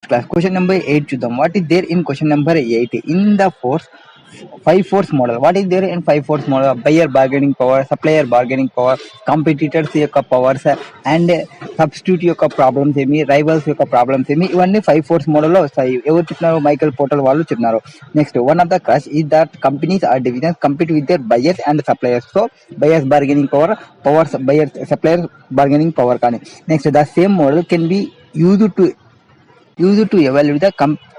class. Question number 8 చూద్దాం. What is there in question number 8? In the 5 force model. What is there in 5 force model? Buyer bargaining power, supplier bargaining power, competitors యొక్క powers and substitute యొక్క problems ఏమి, rivals యొక్క problems ఏమి, ఇవన్నీ 5 force model లో వస్తాయి. ఎవరు చెప్పినారు? మైకల్ పోర్టర్ వాళ్ళు చెప్పినారు. Next one of the class is that companies or divisions compete with their buyers and suppliers. So buyers bargaining power, powers buyers suppliers bargaining power కానీ. Next the same model can be used to evaluate the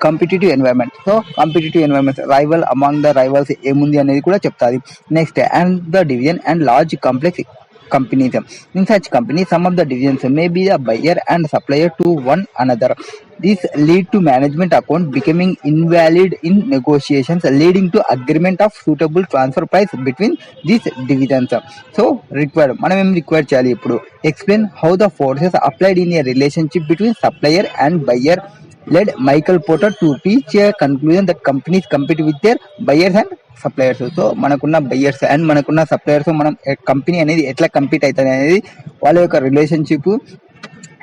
competitive environment. So competitive environment, rival among the rivals ఏముంది అనేది కూడా చెప్తాది. Next and the division and large complex companies. In such companies, some of the divisions may be the buyer and supplier to one another. This lead to management account becoming invalid in negotiations, leading to agreement of suitable transfer price between these divisions. So required, మనం ఏం require చేయాలి ఇప్పుడు? Explain how the forces applied in a relationship between supplier and buyer led Michael Porter to reach a conclusion that companies compete with their buyers and suppliers. So మనకున్న buyers and మనకున్న suppliers, మనం company అనేది ఎట్లా compete అవుతుంది అనేది వాళ్ళ యొక్క relationship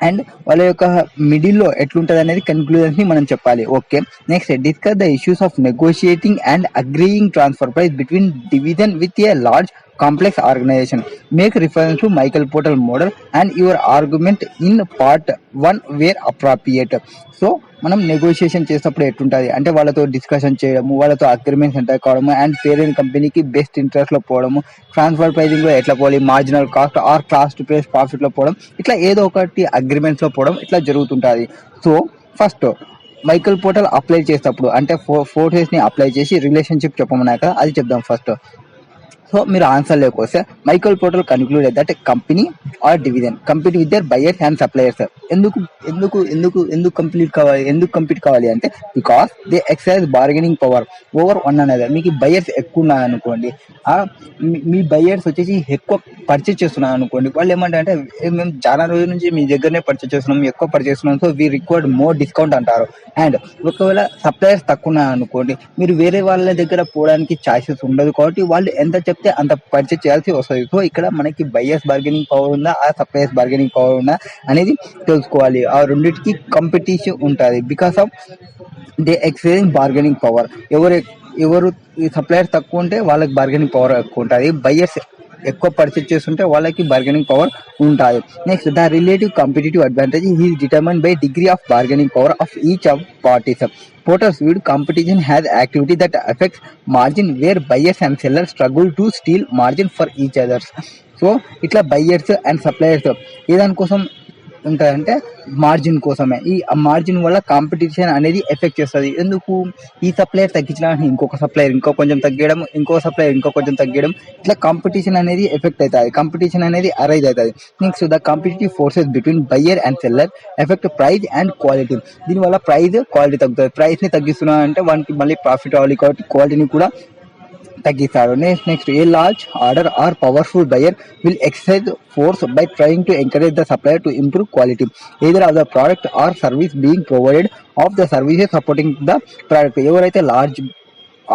and వాళ్ళ యొక్క మిడిల్లో ఎట్లుంటుంది అనేది కన్క్లూజన్స్ ని మనం చెప్పాలి. Okay, next discuss the issues of negotiating and agreeing transfer price between division with a large complex organization. Make reference to Michael Porter model and your argument in part 1 where appropriate. So మనం negotiation చేసేటప్పుడు ఎట్లుంటుంది అంటే వాళ్ళతో discussion చేయడము, వాళ్ళతో agreements enter కావడము and parent కంపెనీకి best interest లో పోవడము, ట్రాన్స్ఫర్ ప్రైజింగ్ లో ఎట్లా పోవాలి, marginal cost or cost price profit లో పోవడం, ఇట్లా ఏదో ఒకటి అగ్రిమెంట్స్ లో పోవడం ఇట్లా జరుగుతుంటుంది. So first Michael Porter apply చేసేటప్పుడు అంటే ఫోర్సెస్ ని అప్లై చేసి రిలేషన్షిప్ చెప్పమన్నాక అది చెప్దాం ఫస్ట్. సో మీరు ఆన్సర్ లేకపోతే Michael Porter concluded that company or division compete with their buyers and suppliers. ఎందుకు కంపీట్ కావాలి అంటే because they exercise bargaining power over one another. మీకు బయర్స్ ఎక్కువ ఉన్నాయనుకోండి, మీ బయర్స్ వచ్చేసి ఎక్కువ పర్చేస్ చేస్తున్నాను అనుకోండి, వాళ్ళు ఏమంటారంటే మేము చాలా రోజుల నుంచి మీ దగ్గరనే పర్చేస్ చేస్తున్నాం, ఎక్కువ పర్చేస్ చేస్తున్నాం, so we required more discount అంటారు. అండ్ ఒకవేళ సప్లయర్స్ తక్కువ ఉన్నాయనుకోండి, మీరు వేరే వాళ్ళ దగ్గర పోవడానికి ఛాయిసెస్ ఉండదు కాబట్టి వాళ్ళు ఎంత చెప్తే అంత పర్చేస్ చేయాల్సి వస్తుంది. సో ఇక్కడ మనకి బయర్స్ బార్గెనింగ్ పవర్ ఉందా, ఆ సప్లయర్స్ బార్గెనింగ్ పవర్ ఉందా అనేది తెలుసుకోవాలి. ఆ రెండింటికి కాంపిటీషన్ ఉంటుంది because of they exchange bargaining power. ఎవరు సప్లయర్స్ తక్కువ ఉంటే వాళ్ళకి బార్గెనింగ్ పవర్ ఎక్కువ ఉంటుంది, బయర్స్ ఎక్కువ పర్చేస్ చేస్తుంటే వాళ్ళకి బార్గెనింగ్ పవర్ ఉంటుంది. Next the relative competitive advantage is determined by degree of bargaining power of each of parties. Porter's view competition has activity that affects margin where buyers and sellers struggle to steal margin for each others. So ఇట్లా buyers and suppliers ఏదానికోసం ఉంటాయంటే margin కోసమే. ఈ margin వల్ల competition అనేది effect చేస్తుంది. ఎందుకు? ఈ supplier తగ్గించిన ఇంకొక సప్లయర్ ఇంకో కొంచెం తగ్గడం, ఇంకో సప్లయర్ ఇంకో కొంచెం తగ్గడం, ఇట్లా కాంపిటీషన్ అనేది ఎఫెక్ట్ అవుతుంది, కాంపిటీషన్ అనేది అరైజ్ అవుతుంది. Next the competitive forces between buyer and seller effect price and quality. దీనివల్ల ప్రైస్ క్వాలిటీ తగ్గుతుంది. ప్రైస్ ని తగ్గిస్తున్నా అంటే వానికి మళ్ళీ ప్రాఫిట్ అవ్వాలి కాబట్టి క్వాలిటీని కూడా తగ్గిస్తారు. Next a large order or powerful buyer will exercise force by trying to encourage the supplier to improve quality either of the product or service being provided of the services supporting the product. ఎవరైతే large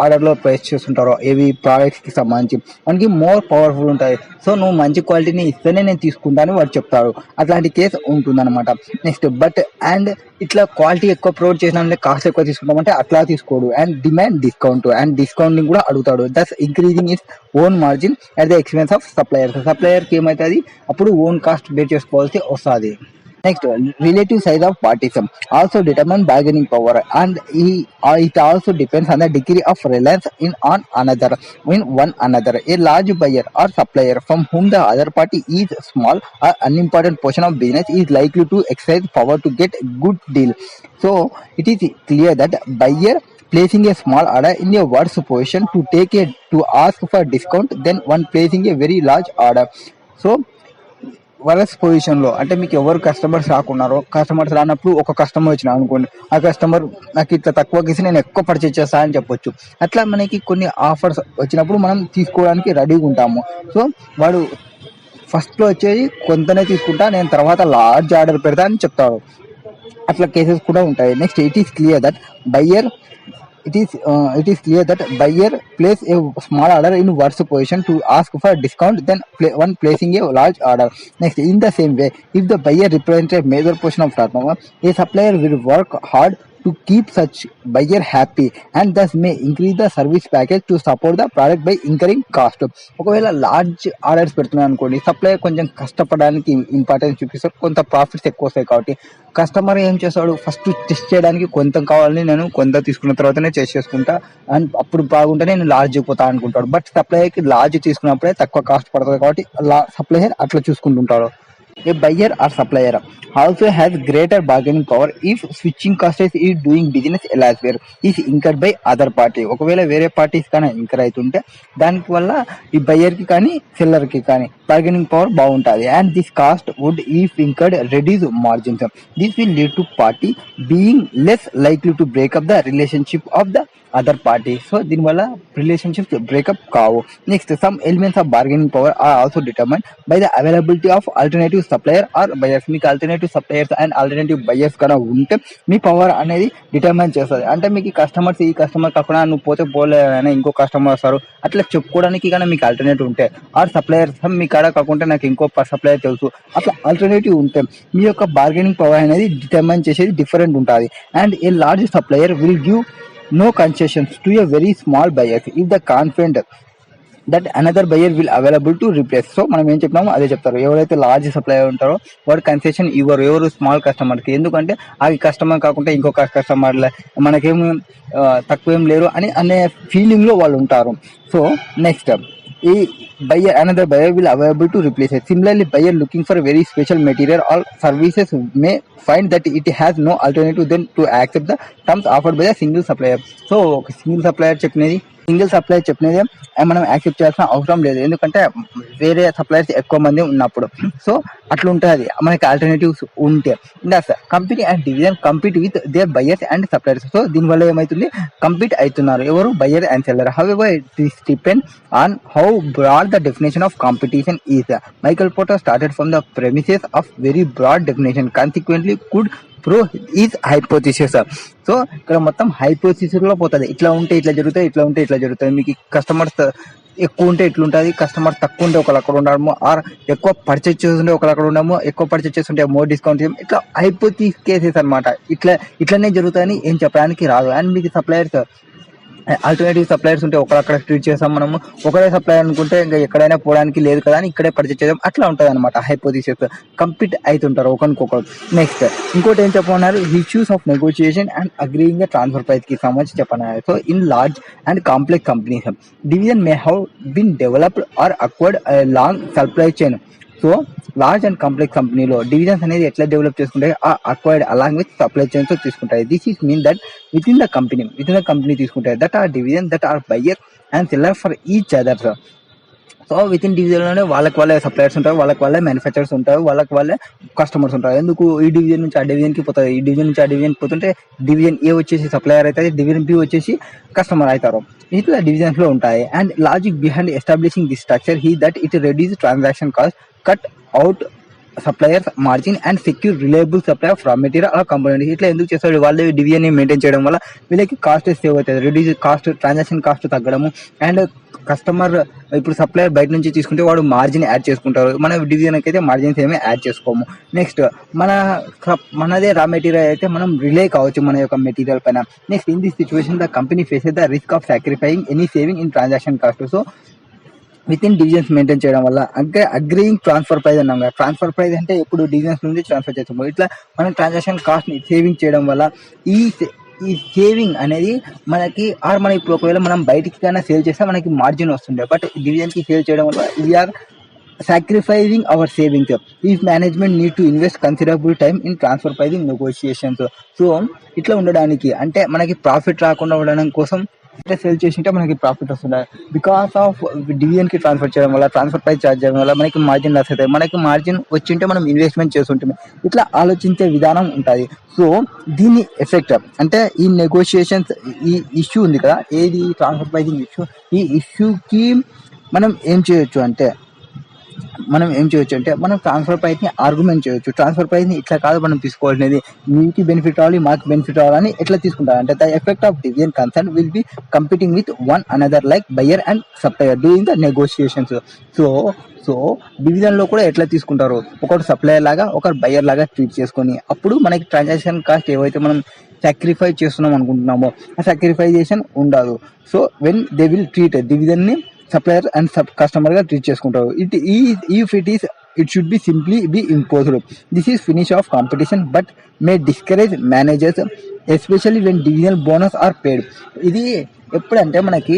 ఆర్డర్లో price చేస్తుంటారో ఏవి ప్రోడక్ట్స్కి సంబంధించి మనకి more powerful ఉంటుంది. So నువ్వు మంచి క్వాలిటీని ఇస్తేనే నేను తీసుకుంటాను వాడు చెప్తాడు. అట్లాంటి కేసు ఉంటుందన్నమాట. నెక్స్ట్ బట్ అండ్ ఇట్లా క్వాలిటీ ఎక్కువ ప్రొవైడ్ చేసినా కాస్ట్ ఎక్కువ తీసుకుంటామంటే అట్లా తీసుకోడు. And demand discount and discounting కూడా అడుగుతాడు. That's increasing is own margin at the expense of suppliers. సప్లయర్కి ఏమవుతుంది అప్పుడు ఓన్ కాస్ట్ బేర్ చేసుకోవాల్సి వస్తుంది. Next, relative size of parties also determine bargaining power, and it also depends on the degree of reliance in one another. A large buyer or supplier from whom the other party is small or unimportant portion of business is likely to exercise power to get good deal. So it is clear that buyer placing a small order in a worse position to ask for discount than one placing a very large order. So వరస్ పొజిషన్లో అంటే మీకు ఎవరు customers రాకున్నారో, customers రానప్పుడు ఒక customer వచ్చినా అనుకోండి, ఆ customer నాకు ఇట్లా తక్కువకి ఇస్తే నేను ఎక్కువ పర్చేజ్ చేస్తా అని చెప్పొచ్చు. అట్లా మనకి కొన్ని ఆఫర్స్ వచ్చినప్పుడు మనం తీసుకోవడానికి రెడీగా ఉంటాము. సో వాడు ఫస్ట్లో వచ్చేది కొంతనే తీసుకుంటా, నేను తర్వాత లార్జ్ ఆర్డర్ పెడతా అని చెప్తాడు. అట్లా కేసెస్ కూడా ఉంటాయి. Next it is clear that buyer it is clear that buyer place a small order in worse position to ask for discount than one placing a large order. Next, in the same way, if the buyer represents a major portion of turnover, a supplier will work hard to keep such buyer happy and thus may increase the service package to support the product by incurring cost. ఒకవేళ large orders పెడుతున్నాను అనుకోండి, supplier కొంచెం కష్టపడడానికి importance చూపిస్తారు, కొంత profits ఎక్కువ వస్తాయి కాబట్టి customer ఏం చేస్తాడు, ఫస్ట్ టెస్ట్ చేయడానికి కొంత కావాలని నేను కొంత తీసుకున్న తర్వాతనే చేసుకుంటా అండ్ అప్పుడు బాగుంటే నేను లార్జ్ పోతా అనుకుంటాడు. బట్ సప్లయర్కి లార్జ్ తీసుకున్నప్పుడే తక్కువ కాస్ట్ పడుతుంది కాబట్టి సప్లయర్ అట్లా చూసుకుంటుంటాడు. A buyer or supplier also has greater bargaining power if switching costs is doing business elsewhere is incurred by other party. ఒకవేళ వేరే పార్టీస్ కానీ ఇంకర్ అవుతుంటే దానికి వల్ల ఈ బయ్యర్ కి కానీ సెల్లర్ కి కానీ బార్గెనింగ్ పవర్ బాగుంటుంది. And this cost would if incurred reduce margins. This will lead to party being less likely to break up the relationship of the other party. So దీనివల్ల రిలేషన్షిప్స్ బ్రేకప్ కావు. Next, some elements of bargaining power are also determined by the availability of alternative supplier or buyers. మీకు alternative suppliers and alternative buyers కన్నా ఉంటే మీ power అనేది determine చేస్తుంది. అంటే మీకు ఈ కస్టమర్ కాకుండా నువ్వు పోతే పోలేదని ఇంకో కస్టమర్ వస్తారు అట్లా చెప్పుకోవడానికి కానీ మీకు ఆల్టర్నేటివ్ ఉంటే, ఆర్ సప్లయర్స్ మీ కాడ కాకుండా నాకు ఇంకో సప్లయర్ తెలుసు అట్లా ఆల్టర్నేటివ్ ఉంటే మీ యొక్క బార్గెనింగ్ పవర్ అనేది డిటర్మైన్ చేసేది డిఫరెంట్ ఉంటుంది. And a large supplier will give no concessions to a very small buyer if the confident that another buyer will available to replace. So మనం ఏం చెప్పినామో అదే చెప్తారు. ఎవరైతే లార్జ్ సప్లయర్ ఉంటారో వాడు కన్సెషన్ ఎవరు స్మాల్ కస్టమర్కి, ఎందుకంటే ఆ కస్టమర్ కాకుండా ఇంకొక కస్టమర్లే మనకేం తక్కువ ఏం లేరు అనే ఫీలింగ్లో వాళ్ళు ఉంటారు. సో నెక్స్ట్, ఈ another buyer will available to replace it. Similarly, buyer looking for very special material or services may find that it has no alternative than to accept the terms offered by a single supplier. So ఒక single supplier చెప్పినది మనం accept చేయాల్సిన అవసరం లేదు, ఎందుకంటే వేరే suppliers ఎక్కువ మంది ఉన్నప్పుడు. సో అట్లా ఉంటుంది మనకి ఆల్టర్నేటివ్స్ ఉంటే. Company and division compete with their buyers and suppliers. So దీనివల్ల ఏమవుతుంది, కంపీట్ అవుతున్నారు ఎవరు, buyer and seller. However this depend on how broad the definition of competition is. Michael Porter started from the premises of very broad definition, consequently could pro is hypothesis. So ఇక్కడ మొత్తం hypothesis లో పోతుంది. ఇట్లా ఉంటే ఇట్లా జరుగుతాయి, ఇట్లా ఉంటే ఇట్లా జరుగుతాయి. మీకు కస్టమర్స్ ఎక్కువ ఉంటే ఇట్లుంటుంది, కస్టమర్ తక్కువ ఉంటే ఒకళ్ళు అక్కడ ఉండడము, ఆర్ ఎక్కువ పర్చేజ్ చేస్తుంటే ఒకళ్ళు అక్కడ ఉండము, ఎక్కువ పర్చేజ్ చేస్తుంటే మోర్ డిస్కౌంట్, ఇట్లా హైపోథిసిస్ కేసెస్ అనమాట. ఇట్లనే జరుగుతాయని ఏం చెప్పడానికి రాదు. అండ్ మీకు సప్లయర్స్ ఆల్టర్నేటివ్ సప్లయర్స్ ఉంటే ఒకక్కడ ట్రీట్ చేస్తాం మనము, ఒకరే సప్లయర్ అనుకుంటే ఇంకా ఎక్కడైనా పోవడానికి లేదు కదా అని ఇక్కడే పర్చేజ్ చేద్దాం, అట్లా ఉంటుంది అనమాట. హైపోథిసిస్ కంప్లీట్ అవుతుంటారు ఒకరికొకరు. నెక్స్ట్ ఇంకోటి ఏం చెప్పన్నారు, issues of negotiation and agreeing transfer price కి సంబంధించి చెప్పన్నారు. So in large and complex companies division may have been developed or acquired long supply chain. So large and complex కంపెనీలో డివిజన్స్ అనేది ఎట్లా డెవలప్ చేసుకుంటాయి, acquired along with supply chains తీసుకుంటాయి. This is mean that within the company తీసుకుంటాయి that are division that are buyer and seller for each others. So with in డివిజన్లోనే వాళ్ళకి వాళ్ళే suppliers ఉంటారు, వాళ్ళకి వాళ్ళే మ్యానుఫ్యాక్చర్స్ ఉంటారు, వాళ్ళకి వాళ్ళే కస్టమర్స్ ఉంటారు. ఎందుకు ఈ డివిజన్ నుంచి ఆ డివిజన్కి పోతుంది, ఈ డివిజన్ నుంచి ఆ డివిజన్ పోతుంటే డివిజన్ ఏ వచ్చేసి సప్లయర్ అవుతుంది, డివిజన్ బి వచ్చేసి కస్టమర్ అవుతారు. ఇట్లా డివిజన్స్ లో ఉంటాయి. And logic behind establishing this structure he that it reduce transaction cost, cut out suppliers margin and secure reliable supply of raw material ఆ కంపోనెంట్. ఇట్లా ఎందుకు చేస్తాడు, వాళ్ళే డివిజన్ మెయింటైన్ చేయడం వల్ల వీళ్ళకి కాస్ట్ సేవ్ అవుతుంది, రిడ్యూస్ కాస్ట్, ట్రాన్సాక్షన్ కాస్ట్ తగ్గడము. అండ్ కస్టమర్ ఇప్పుడు సప్లయర్ బయట నుంచి తీసుకుంటే వాడు మార్జిన్ యాడ్ చేసుకుంటారు, మన డివిజన్ అయితే మార్జిన్స్ ఏమీ యాడ్ చేసుకోము. నెక్స్ట్ మనదే రా మెటీరియల్ అయితే మనం రిలే కావచ్చు మన యొక్క మెటీరియల్ పైన. Next in this situation the company faces the risk of sacrificing any saving in transaction cost. So within divisions maintain చేయడం వల్ల, అంటే అగ్రీయింగ్ ట్రాన్స్ఫర్ ప్రైస్ అన్నాం కదా, ట్రాన్స్ఫర్ ప్రైస్ అంటే ఇప్పుడు డివిజన్స్ నుంచి ట్రాన్స్ఫర్ చేస్తాము. ఇట్లా మనం ట్రాన్సాక్షన్ కాస్ట్ ని సేవింగ్ చేయడం వల్ల ఈ సేవింగ్ అనేది మనకి మనం ఇప్పుడు ఒకవేళ మనం బయటికి కన్నా సేల్ చేస్తే మనకి మార్జిన్ వస్తుండే, బట్ డివిజన్ కి సేల్ చేయడం వల్ల we are sacrificing our savings if management need to invest considerable time in transfer pricing negotiations. So ఇట్లా ఉండడానికి అంటే మనకి ప్రాఫిట్ రాకుండా ఉండడం కోసం ఇట్లా సేల్ చేసింటే మనకి ప్రాఫిట్ వస్తుంది. బికాస్ ఆఫ్ డివిజన్ కి ట్రాన్స్ఫర్ చేయడం వల్ల, ట్రాన్స్ఫర్ ప్రైస్ చార్జ్ చేయడం వల్ల మనకి మార్జిన్ లాస్ అవుతాయి. మనకి మార్జిన్ వచ్చింటే మనం ఇన్వెస్ట్మెంట్ చేస్తుంటాం. ఇట్లా ఆలోచించే విధానం ఉంటుంది. సో దీని ఎఫెక్ట్ అంటే ఈ నెగోషియేషన్స్, ఈ ఇష్యూ ఉంది కదా, ఏది ట్రాన్స్ఫర్ ప్రైసింగ్ ఇష్యూ, ఈ ఇష్యూకి మనం ఏం చేయొచ్చు అంటే మనం ఏం చేయొచ్చు అంటే మనం ట్రాన్స్ఫర్ ప్రైస్ ని ఆర్గ్యుమెంట్ చేయొచ్చు. ట్రాన్స్ఫర్ ప్రైస్ ని ఇట్లా కాదు మనం తీసుకోవాల్సినది, మీకు బెనిఫిట్ రావాలి మాకు బెనిఫిట్ రావాలని ఎట్లా తీసుకుంటారు అంటే the effect of division concern will be competing with one another like buyer and supplier doing the negotiations. So division లో కూడా ఎట్లా తీసుకుంటారు, ఒకటి సప్లయర్ లాగా ఒకరు బయర్ లాగా ట్రీట్ చేసుకొని అప్పుడు మనకి ట్రాన్సాక్షన్ కాస్ట్ ఏవైతే మనం సాక్రిఫై చేస్తున్నాం అనుకుంటున్నామో ఆ సాక్రిఫైజేషన్ ఉండదు. So when they will treat division ని సప్లయర్ అండ్ కస్టమర్ గా ట్రీట్ చేసుకుంటారు. It should be simply be imposed. This is finish of competition but may discourage managers especially when divisional bonus are paid. ఇది ఎప్పుడంటే మనకి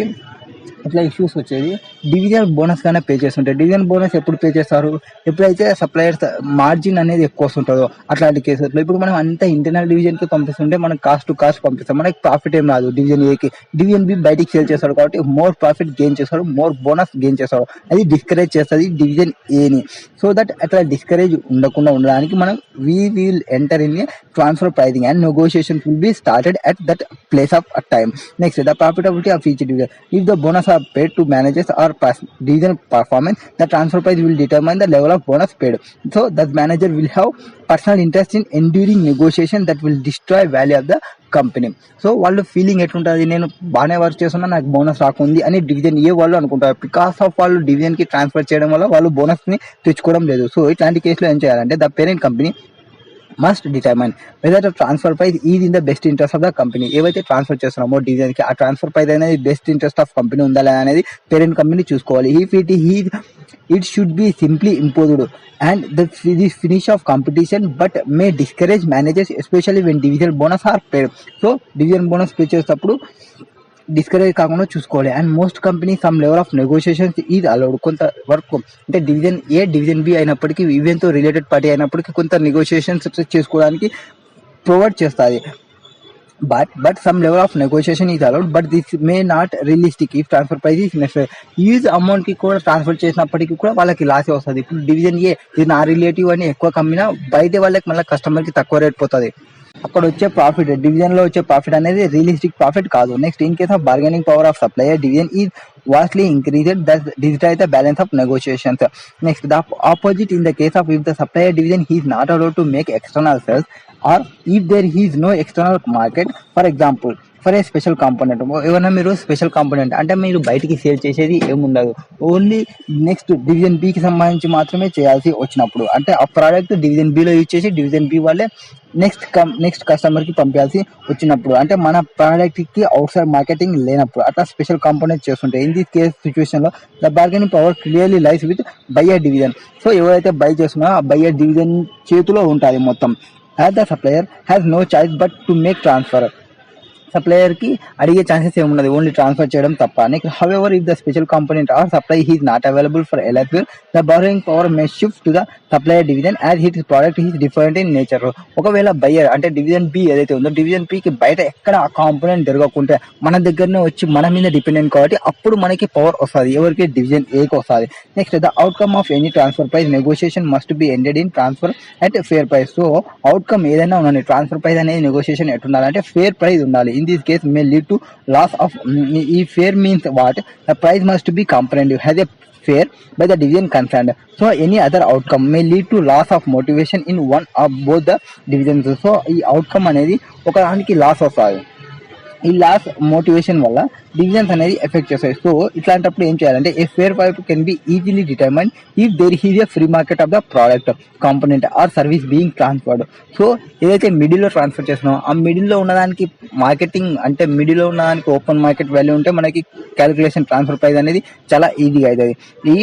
ఇట్లా issues వచ్చేది divisional bonus గానే pay చేస్తుంటారు. డివిజనల్ బోనస్ ఎప్పుడు పే చేస్తారు, ఎప్పుడైతే సప్లయర్స్ మార్జిన్ అనేది ఎక్కువ వస్తుంటుందో అట్లాంటి కేసులో. ఇప్పుడు మనం అంతా ఇంటర్నల్ డివిజన్ కి పంపిస్తుంటే మనం కాస్ట్ టు కాస్ట్ పంపిస్తాం, మనకి ప్రాఫిట్ ఏం రాదు డివిజన్ ఏకి. డివిజన్ బి బయటికి సేల్ చేస్తాడు కాబట్టి మోర్ ప్రాఫిట్ గెయిన్ చేస్తాడు, మోర్ బోనస్ గెయిన్ చేస్తాడు. అది డిస్కరేజ్ చేస్తుంది డివిజన్ ఏని. సో దట్ అట్లా డిస్కరేజ్ ఉండకుండా ఉండడానికి మనం we will enter in transfer pricing and negotiation will be started at that place of time. Next the profitability of each division. If the bonus are paid to managers or division performance, the transfer price will determine the level of bonus paid. So the manager will have personal interest in enduring negotiation that will destroy value of the company. So వాళ్ళు feeling ఎట్లుంటుంది, నేను బాగానే work చేస్తున్నా నాకు bonus రాకుంది అని division ఏ వాళ్ళు అనుకుంటారు. Because of వాళ్ళు డివిజన్ కి ట్రాన్స్ఫర్ చేయడం వల్ల వాళ్ళు బోనస్ ని తెచ్చుకోవడం లేదు. సో ఇట్లాంటి కేసులో ఏం చేయాలంటే the parent company must determine whether the transfer price is in the best interest of the company. ఏవైతే ట్రాన్స్ఫర్ చేస్తున్నామో డివిజన్ కి ఆ ట్రాన్స్ఫర్ ప్రైస్ అనేది బెస్ట్ ఇంట్రెస్ట్ ఆఫ్ కంపెనీ ఉందా లేదా అనేది పేరెంట్ కంపెనీ చూసుకోవాలి. It should be simply imposed and the finish of competition but may discourage managers especially when divisional bonus are paid. So division bonus pay చేసేటప్పుడు discourage కాకుండా చూసుకోవాలి. And most company some level of negotiations is allowed. కొంత work అంటే division ఏ division B అయినప్పటికీ ఈవెంట్తో related party అయినప్పటికీ కొంత negotiations చేసుకోవడానికి provide చేస్తుంది. But some level of negotiation is allowed but this may not realistic if transfer price is necessary. Use amount కి కూడా transfer చేసినప్పటికీ కూడా వాళ్ళకి లాస్ వస్తుంది. ఇప్పుడు డివిజన్ ఏ ఇది నా రిలేటివ్ అని ఎక్కువ కమ్మినా బయట వాళ్ళకి మళ్ళీ కస్టమర్ కి తక్కువ రేట్ పోతుంది. అక్కడ వచ్చే ప్రాఫిట్ డివిజన్ లో వచ్చే ప్రాఫిట్ అనేది రియలిస్టిక్ ప్రాఫిట్ కాదు. Next in case of bargaining power of supplier division is vastly increased that digitize the balance of negotiations. Next, the opposite in the case of if the supplier division he is not allowed to make external sales or if there is no external market. For example, for a special component ఏమన్నా మీరు special component అంటే మీరు బయటికి sale చేసేది ఏముండదు, only next division బికి సంబంధించి మాత్రమే చేయాల్సి వచ్చినప్పుడు అంటే ఆ ప్రోడక్ట్ డివిజన్ బిలో యూజ్ చేసి డివిజన్ బి వాళ్ళే నెక్స్ట్ కస్టమర్ కి పంపాల్సి వచ్చినప్పుడు అంటే మన ప్రోడక్ట్ కి అవుట్ సైడ్ మార్కెటింగ్ లేనప్పుడు అట్లా స్పెషల్ కాంపోనెంట్ చేస్తుంటాయి. ఇన్ దిస్ కేస్ సిచ్యువేషన్ లో the bargaining power clearly lies with buyer division. So ఎవరైతే బై చేస్తున్నారో ఆ బయ్యర్ డివిజన్ చేతిలో ఉంటుంది మొత్తం. As the supplier has no choice but to make transfer. Supplier కి అడిగే ఛాన్సెస్ ఏమున్నది, ఓన్లీ ట్రాన్స్ఫర్ చేయడం తప్ప. Next however if the special component or supply is not available for LFL the borrowing power may shift to the supplier division as hit product is different in nature. ఒకవేళ buyer అంటే division B ఏదైతే ఉందో division B కి బయట ఎక్కడ ఆ component దొరకకుంటే మన దగ్గరనే వచ్చి మన మీద డిపెండెంట్ కాబట్టి అప్పుడు మనకి పవర్ వస్తుంది, ఎవరికి డివిజన్ ఏకి వస్తుంది. Next the outcome of any transfer price negotiation must be ended in transfer at fair price. So outcome ఏదైనా ఉండాలి, ట్రాన్స్ఫర్ ప్రైస్ అనేది నెగోషియేషన్ ఎట్టుండాలంటే ఫేర్ ప్రైస్ ఉండాలి. In this case may lead to loss of fair means what the price must be comprehensive has a fair by the division concerned. So any other outcome may lead to loss of motivation in one of both the divisions. So ఈ outcome అనేది ఒక దానికి loss వస్తుంది, ఈ loss motivation వల్ల divisions అనేది effect చేస్తాయి. So ఇట్లాంటప్పుడు ఏం చేయాలంటే a fair price can be easily determine if there is a free market of the product component or service being transferred. So ఏదైతే మిడిల్లో ట్రాన్స్ఫర్ చేస్తున్నామో ఆ మిడిల్లో ఉన్నదానికి మార్కెటింగ్ అంటే మిడిల్లో ఉన్నదానికి ఓపెన్ మార్కెట్ వాల్యూ ఉంటే మనకి క్యాలిక్యులేషన్ ట్రాన్స్ఫర్ ప్రైస్ అనేది చాలా ఈజీగా అవుతుంది. ఈ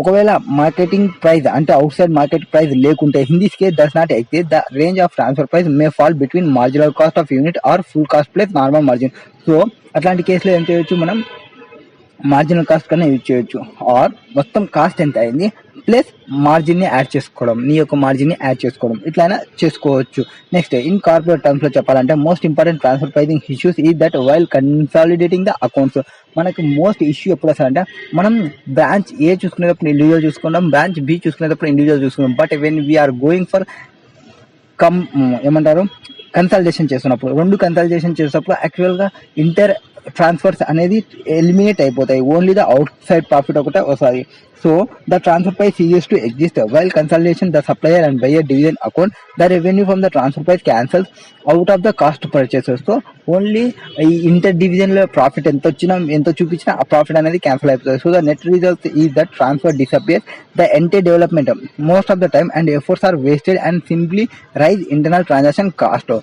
ఒకవేళ మార్కెటింగ్ ప్రైస్ అంటే అవుట్ సైడ్ మార్కెట్ ప్రైస్ లేకుంటే in this case does not exist the range of transfer price may fall between marginal cost of unit or full cost plus normal margin. So అట్లాంటి కేసులో ఏం చేయొచ్చు, మనం marginal cost కన్నా use చేయొచ్చు or మొత్తం cost ఎంత అయింది ప్లస్ మార్జిన్ ని యాడ్ చేసుకోవడం, నీ యొక్క మార్జిన్ ని యాడ్ చేసుకోవడం ఇట్లయినా చేసుకోవచ్చు. నెక్స్ట్ ఇన్ కార్పొరేట్ టర్మ్స్ లో చెప్పాలంటే most important transfer pricing issues ఈ that while consolidating the accounts. మనకి మోస్ట్ ఇష్యూ ఎప్పుడు వస్తుందంటే మనం బ్రాంచ్ ఏ చూసుకునేటప్పుడు ఇండివిజువల్ చూసుకుంటాం, బ్రాంచ్ బి చూసుకునేటప్పుడు ఇండివిజువల్ చూసుకుంటాం. But when we are going for ఏమంటారు కన్సల్టేషన్ చేస్తున్నప్పుడు, రెండు కన్సల్టేషన్ చేసేటప్పుడు యాక్చువల్గా ట్రాన్స్ఫర్స్ అనేది ఎలిమినేట్ అయిపోతాయి, only the outside profit ఒకటే వస్తుంది. So the transfer price ceases to exist while consolidation the supplier and buyer division account. The revenue from the transfer price cancels out of the cost purchases. So only ఈ inter division లో profit ఎంత చూపించినా ఆ profit అనేది cancel అయిపోతుంది. So the net result is that transfer disappears the entire development most of the time and efforts are wasted and simply rise internal transaction cost.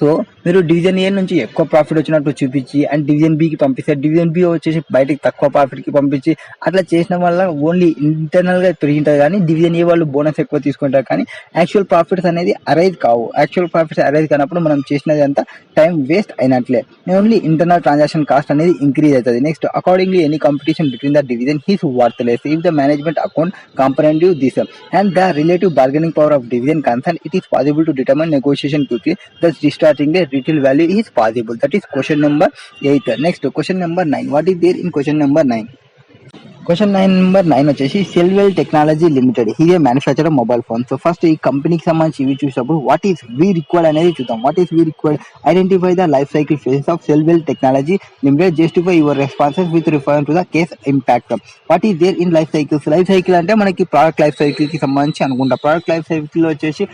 So మీరు division A నుంచి ఎక్కువ profit వచ్చినట్టు చూపించి and division బికి పంపిస్తారు, division B వచ్చేసి బయటకి తక్కువ ప్రాఫిట్కి పంపించి అట్లా చేసిన వల్ల ఓన్లీ ఇంటర్నల్గా పెరిగింటారు కానీ డివిజన్ ఏ వాళ్ళు బోనస్ ఎక్కువ తీసుకుంటారు కానీ యాక్చువల్ ప్రాఫిట్స్ అనేది అరైజ్ కావు. యాక్చువల్ ప్రాఫిట్స్ అరైజ్ కానప్పుడు మనం చేసినది అంతా టైం వేస్ట్ అయినట్లే, ఓన్లీ ఇంటర్నల్ ట్రాన్సాక్షన్ కాస్ట్ అనేది ఇంక్రీజ్ అవుతుంది. Next accordingly any competition between the division is worthless if the management account comparative this and the relative bargaining power of division concern it is possible to determine negotiation quickly thus restarting the retail value is possible. That is question number 8. Next question number 9. What is there in question number 9? Question number 9 వచ్చేసి సెల్వెల్ technology limited ఇది manufacture mobile phone. So first ఈ కంపెనీకి సంబంధించి ఇవి చూసినప్పుడు what is we required అనేది చూద్దాం. What is we required? Identify the life cycle phases of Selwell technology limited, justify your responses with reference to the case impact. What is there in life cycles? Life cycle అంటే మనకి product life cycle కి సంబంధించి అనుకుంటా. Product life cycle వచ్చేసి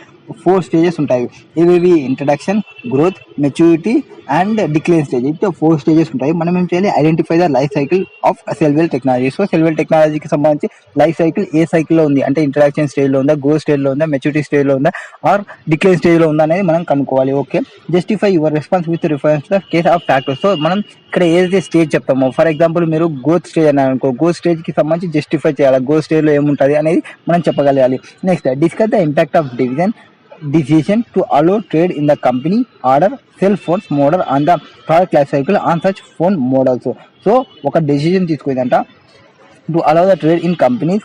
4 stages ఉంటాయి. ఇవి introduction, growth, maturity and decline stage. ఇట్లా 4 stages ఉంటాయి. మనం ఏం చేయాలి? Identify the life cycle of Selwell technology. So Selwell టెక్నాలజీకి సంబంధించి లైఫ్ సైకిల్ ఏ సైకిల్లో ఉంది అంటే ఇంట్రడక్షన్ స్టేజ్ లో ఉందా, గ్రోత్ స్టేజ్ లో ఉందా, మెచ్యూరిటీ స్టేజ్ లో ఉందా ఆర్ డిక్లైన్ స్టేజ్ లో ఉందా అనేది మనం కనుక్కోవాలి. Okay, justify your response with reference the case of factor. So మనం ఇక్కడ ఏదైతే స్టేజ్ చెప్తామో, ఫర్ ఎగ్జాంపుల్ మీరు గ్రోత్ స్టేజ్ అని అనుకో, గ్రోత్ స్టేజ్ కి సంబంధించి జస్టిఫై చేయాలి, గ్రోత్ స్టేజ్ లో ఏముంటుంది అనేది మనం చెప్పగలగాలి. Next discuss the impact of division decision to allow trade in the company order cell phones model on the product life cycle on such phone models. So ఒక decision తీసుకుందంట to allow the trade in companies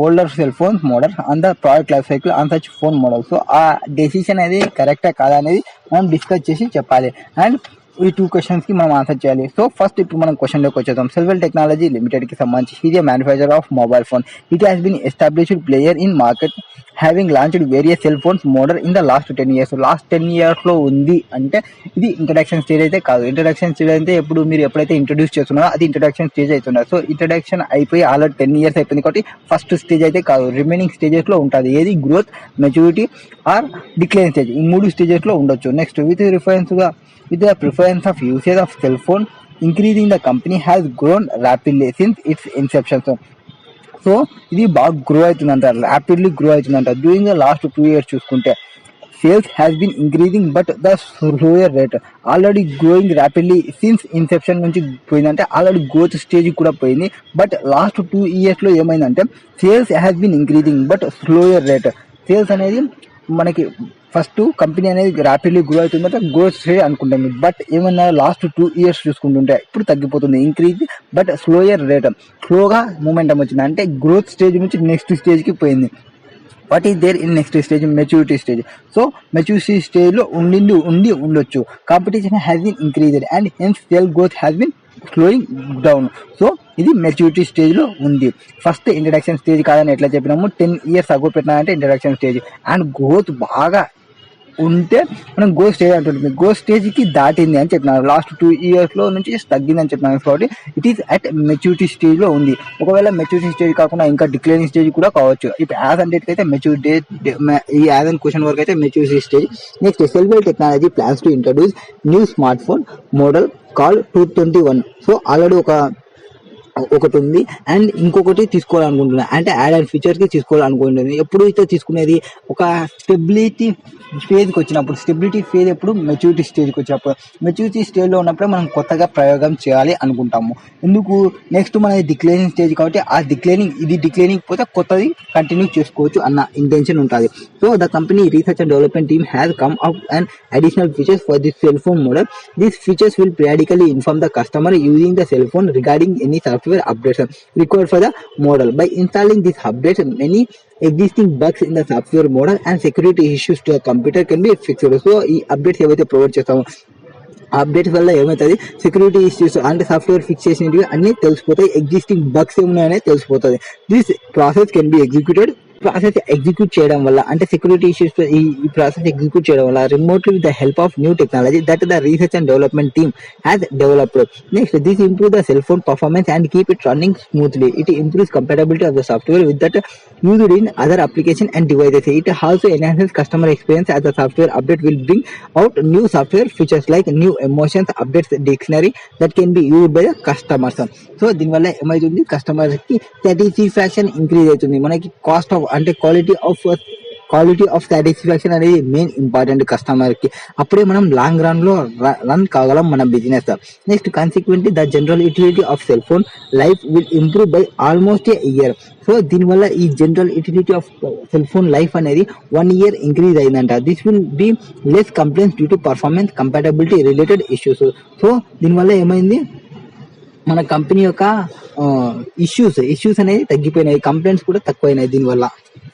older cell phones model on the product life cycle on such phone models. So ఆ decision అనేది కరెక్టా కాదా అనేది మనం discuss చేసి చెప్పాలి and ఈ 2 క్వశ్చన్స్ కి మనం ఆన్సర్ చేయాలి. సో ఫస్ట్ ఇప్పుడు మనం క్వశ్చన్ లోకి వచ్చేద్దాం. సెల్వెల్ టెక్నాలజీ లిమిటెడ్ కి సంబంధించి ఇది manufacture of mobile phone. It has been established player in market having launched various cell phones model in the last 10 years. Last 10 years లో ఉంది అంటే ఇది ఇంట్రడక్షన్ స్టేజ్ అయితే కాదు. ఇంట్రడక్షన్ స్టేజ్ అయితే ఎప్పుడు మీరు ఎప్పుడైతే ఇంట్రడ్యూస్ చేస్తున్నారో అది ఇంట్రడక్షన్ స్టేజ్ అవుతున్నారు. సో ఇంట్రడక్షన్ అయిపోయి ఆల్రెడీ 10 years అయిపోయింది కాబట్టి ఫస్ట్ స్టేజ్ అయితే కాదు, రిమైనింగ్ స్టేజెస్ లో ఉంటుంది. ఏది growth, maturity or decline stage, ఈ 3 స్టేజెస్ లో ఉండొచ్చు. Next with the preference of usage of cell phone increasing, the company has grown rapidly since its inception. సో ఇది బాగా గ్రో అవుతుందంట, ర్యాపిడ్లీ గ్రో అవుతుందంట. డ్యూరింగ్ ద లాస్ట్ 2 years చూసుకుంటే sales has been increasing but the slower rate. Already growing rapidly since inception నుంచి పోయిందంటే already growth stage కూడా పోయింది. బట్ లాస్ట్ 2 years లో ఏమైందంటే sales has been increasing but slower rate. Sales అనేది మనకి first company అనేది ర్యాపిడ్లీ గ్రో అవుతుందంటే గ్రోత్ స్టేజ్ అనుకుంటాం. బట్ ఏమన్నా లాస్ట్ 2 years చూసుకుంటుంటే ఇప్పుడు తగ్గిపోతుంది, ఇంక్రీజ్ బట్ స్లోయర్ రేట్, స్లోగా మూమెంటం వచ్చింది అంటే గ్రోత్ స్టేజ్ నుంచి నెక్స్ట్ స్టేజ్కి పోయింది. What is there in next stage? Maturity stage. So maturity stage లో ఉండొచ్చు. Competition has been increased and hence sale growth has been slowing down. So ఇది maturity stage లో ఉంది. ఫస్ట్ ఇంట్రడక్షన్ స్టేజ్ కాదని ఎట్లా చెప్పినాము, 10 years అగో పెట్టినారంటే ఇంట్రడక్షన్ స్టేజ్. అండ్ గ్రోత్ బాగా ఉంటే మనం గో స్టేజ్ అంటుంది. గో స్టేజ్ కి దాటింది అని చెప్పినారు, లాస్ట్ 2 years లో నుంచి తగ్గింది అని చెప్పినారు. కాబట్టి it is at maturity stage లో ఉంది. ఒకవేళ మెచ్యూరిటీ స్టేజ్ కాకుండా ఇంకా డిక్లైనింగ్ స్టేజ్ కూడా కావచ్చు. ఇప్పుడు యాజ్ అండ్ డేట్ అయితే మెచ్యూరిటీ, ఈ యాజ్ అండ్ క్వశ్చన్ వరకు అయితే maturity stage. Next Selwell technology plans to introduce new smart phone model call 221. So already ఒకటి ఉంది అండ్ ఇంకొకటి తీసుకోవాలనుకుంటున్నా అంటే యాడ్ అండ్ ఫీచర్ కి తీసుకోవాలనుకుంటుంది. ఎప్పుడు అయితే తీసుకునేది ఒక స్టెబిలిటీ ఫేజ్కి వచ్చినప్పుడు, స్టెబిలిటీ ఫేజ్ ఎప్పుడు మెచ్యూరిటీ స్టేజ్కి వచ్చినప్పుడు. మెచ్యూరిటీ స్టేజ్లో ఉన్నప్పుడే మనం కొత్తగా ప్రయోగం చేయాలి అనుకుంటాము. ఎందుకు? నెక్స్ట్ మనది డిక్లైనింగ్ స్టేజ్ కాబట్టి ఆ డిక్లైనింగ్ పోతే కొత్తది కంటిన్యూ చేసుకోవచ్చు అన్న ఇంటెన్షన్ ఉంటుంది. So the company research and development team has come up and additional features for this cell phone model. These features will periodically inform the customer using the cell phone regarding any software updates required for the model. By installing these updates, many existing bugs in the software model and security issues to a computer can be fixed. So ఈ updates ఏవైతే provide చేస్తామో updates వల్ల ఏమవుతుంది, security issues అంటే software fix చేసినవి అన్ని తెలిసిపోతాయి, existing bugs ఏమున్నాయనే తెలిసిపోతుంది. This process can be executed process execute చేయడం వల్ల అంటే సెక్యూరిటీ ఇష్యూస్ ఈ ప్రాసెస్ ఎగ్జిక్యూట్ చేయడం వల్ల remotely with the help of new technology that the research and development team has developed. Next this improve the cell phone performance and keep it running smoothly. It improves compatibility of the software with that used in other application and devices. It also enhances customer experience as the software update will bring out new software features like new emotions updates dictionary that can be used by the customers. So దీనివల్ల ఏమవుతుంది, customers కి satisfaction increase అవుతుంది. మనకి cost of అంటే quality of satisfaction అనేది main important customer కి. అప్పుడే మనం లాంగ్ రన్ కాగలం మన business. Next consequently the general utility of cell phone life will improve by almost A year. So దీనివల్ల ఈ general utility of cell phone life అనేది 1 year increase అయిందంట. This will be less complaints due to performance compatibility related issues. So దీనివల్ల ఏమైంది, మన company యొక్క issues అనేది తగ్గిపోయినాయి, కంప్లైంట్స్ కూడా తక్కువైనాయి దీనివల్ల.